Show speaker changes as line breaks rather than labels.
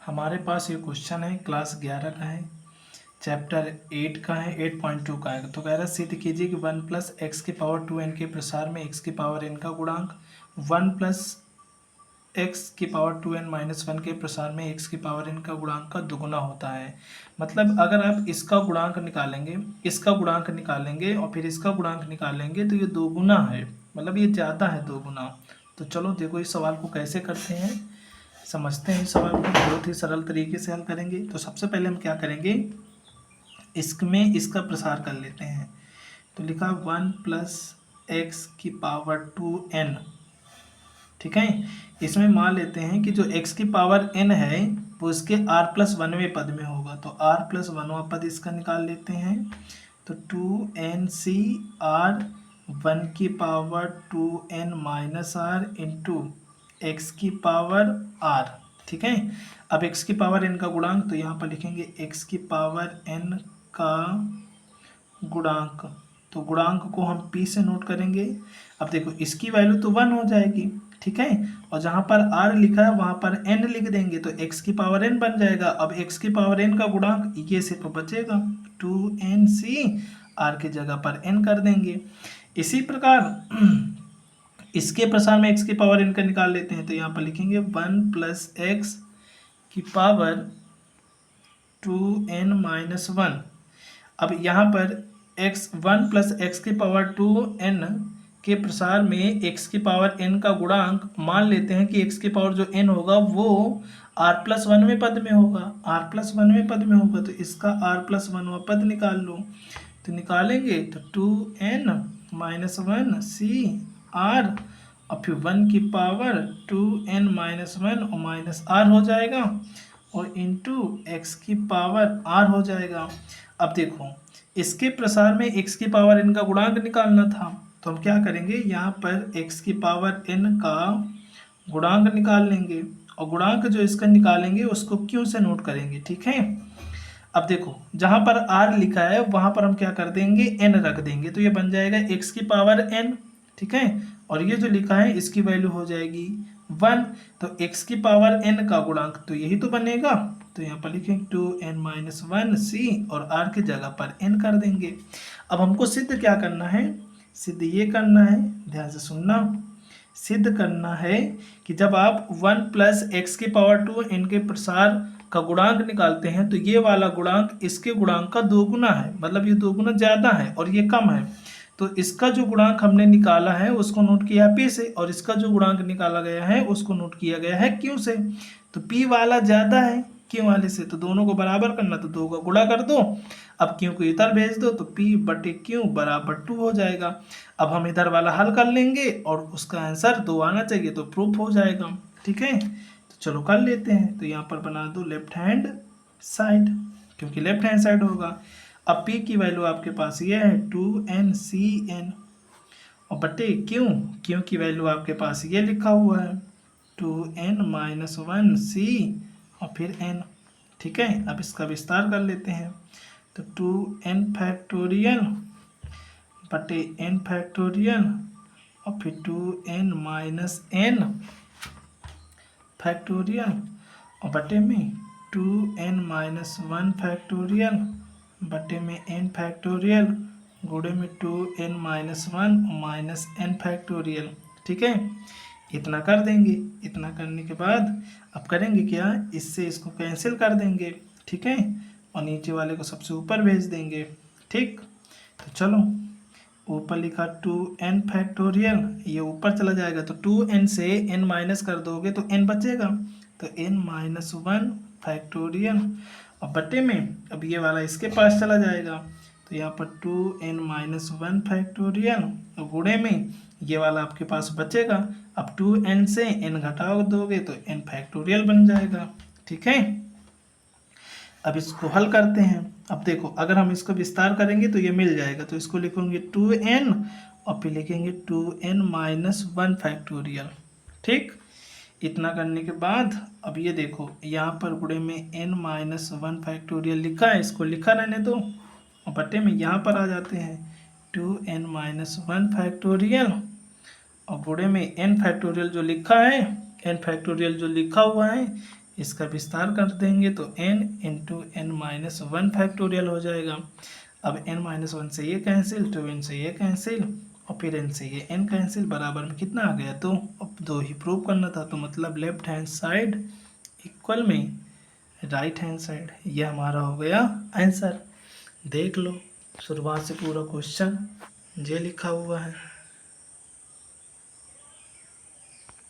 हमारे पास ये क्वेश्चन है क्लास 11 का है, चैप्टर 8 का है, 8.2 का है। तो कह रहा है सिद्ध कीजिए कि 1 प्लस एक्स की पावर 2n के प्रसार में x की पावर n का गुणांक 1 प्लस एक्स की पावर 2n माइनस 1 के प्रसार में x की पावर n का गुणांक का दुगुना होता है। मतलब अगर आप इसका गुणांक निकालेंगे, इसका गुणांक निकालेंगे और फिर इसका गुणांक निकालेंगे तो ये दोगुना है, मतलब ये ज़्यादा है दोगुना। तो चलो देखो इस सवाल को कैसे करते हैं, समझते हैं। इस सवाल को बहुत ही सरल तरीके से हल करेंगे। तो सबसे पहले हम क्या करेंगे, इसमें इसका प्रसार कर लेते हैं। तो लिखा 1 प्लस एक्स की पावर 2n, ठीक है। इसमें मान लेते हैं कि जो x की पावर n है वो इसके r प्लस 1वें पद में होगा। तो r प्लस 1वां पद इसका निकाल लेते हैं। तो 2nc r 1 की power 2n minus r into x की पावर r, ठीक है। अब x की पावर n का गुणांक, तो यहाँ पर लिखेंगे x की पावर n का गुणांक। तो गुणांक को हम p से नोट करेंगे। अब देखो इसकी वैल्यू तो 1 हो जाएगी, ठीक है। और जहाँ पर r लिखा है वहाँ पर n लिख देंगे तो x की पावर n बन जाएगा। अब x की पावर n का गुणांक ये सिर्फ बचेगा 2nc, r की जगह पर n कर देंगे। इसी प्रकार इसके प्रसार में x की पावर n का निकाल लेते हैं। तो यहाँ पर लिखेंगे 1 प्लस एक्स की पावर 2n माइनस 1। अब यहाँ पर x1 प्लस एक्स की पावर 2n के प्रसार में x की पावर n का गुणांक मान लेते हैं कि x की पावर जो n होगा वो r प्लस 1वें पद में होगा, r प्लस 1वें पद में होगा। तो इसका r प्लस 1वां पद निकाल लो। तो निकालेंगे तो 2n माइनस 1 c r और फिर 1 की पावर 2n माइनस 1 और माइनस r हो जाएगा और इंटू एक्स की पावर r हो जाएगा। अब देखो इसके प्रसार में x की पावर n का गुणांक निकालना था। तो हम क्या करेंगे, यहाँ पर x की पावर n का गुणांक निकाल लेंगे और गुणांक जो इसका निकालेंगे उसको q से नोट करेंगे, ठीक है। अब देखो जहाँ पर r लिखा है वहाँ पर हम क्या कर देंगे, n रख देंगे। तो ये बन जाएगा x की पावर n, ठीक है। और ये जो लिखा है इसकी वैल्यू हो जाएगी 1। तो x की पावर n का गुणांक तो यही तो बनेगा। तो यहाँ पर लिखेंगे 2n माइनस 1 c और r की जगह पर n कर देंगे। अब हमको सिद्ध क्या करना है, सिद्ध ये करना है, ध्यान से सुनना। सिद्ध करना है कि जब आप 1 प्लस एक्स की पावर 2n के प्रसार का गुणांक निकालते हैं तो ये वाला गुणांक इसके गुणांक का दोगुना है, मतलब ये दोगुना ज़्यादा है और ये कम है। तो इसका जो गुणांक हमने निकाला है उसको नोट किया है p से और इसका जो गुणांक निकाला गया है उसको नोट किया गया है q से। तो p वाला ज़्यादा है q वाले से, तो दोनों को बराबर करना, तो 2 का गुणा कर दो। अब q को इधर भेज दो तो p बटे q बराबर 2 हो जाएगा। अब हम इधर वाला हल कर लेंगे और उसका आंसर 2 आना चाहिए तो प्रूफ हो जाएगा, ठीक है। तो चलो कर लेते हैं। तो यहाँ पर बना दो लेफ्ट हैंड साइड, क्योंकि लेफ्ट हैंड साइड होगा। अब p की वैल्यू आपके पास ये है 2ncn और बटे q की वैल्यू आपके पास ये लिखा हुआ है 2n माइनस 1 c और फिर n, ठीक है। अब इसका विस्तार कर लेते हैं। तो 2n फैक्टोरियल बटे n फैक्टोरियल और फिर 2n माइनस n फैक्टोरियल और बटे में 2n माइनस 1 फैक्टोरियल बटे में n फैक्टोरियल गुणे में 2n माइनस 1 और माइनस n फैक्टोरियल, ठीक है। इतना कर देंगे। इतना करने के बाद अब करेंगे क्या, इससे इसको कैंसिल कर देंगे, ठीक है। और नीचे वाले को सबसे ऊपर भेज देंगे, ठीक। तो चलो ऊपर लिखा 2n फैक्टोरियल, ये ऊपर चला जाएगा तो 2n से n माइनस कर दोगे तो n बचेगा। तो n माइनस 1 फैक्टोरियल और बटे में अब ये वाला इसके पास चला जाएगा तो यहाँ पर 2n माइनस 1 फैक्टोरियल और गुणे में ये वाला आपके पास बचेगा। अब 2n से n घटा दोगे तो n फैक्टोरियल बन जाएगा, ठीक है। अब इसको हल करते हैं। अब देखो अगर हम इसको विस्तार करेंगे तो ये मिल जाएगा। तो इसको लिखेंगे 2n और फिर लिखेंगे 2n माइनस 1 फैक्टोरियल, ठीक। इतना करने के बाद अब ये देखो यहाँ पर गुणे में n माइनस 1 फैक्टोरियल लिखा है, इसको लिखा रहने दो और बटे में यहाँ पर आ जाते हैं 2n माइनस 1 फैक्टोरियल और गुणे में n फैक्टोरियल जो लिखा है, n फैक्टोरियल जो लिखा हुआ है इसका विस्तार कर देंगे तो n into N minus one factorial हो जाएगा। अब n माइनस वन से ये कैंसिल, 2n से ये कैंसिल और फिर n से ये n कैंसिल, बराबर में कितना आ गया 2। अब 2 ही प्रूव करना था, तो मतलब लेफ्ट हैंड साइड इक्वल में राइट हैंड साइड, ये हमारा हो गया आंसर। देख लो शुरुआत से पूरा क्वेश्चन ये लिखा हुआ है।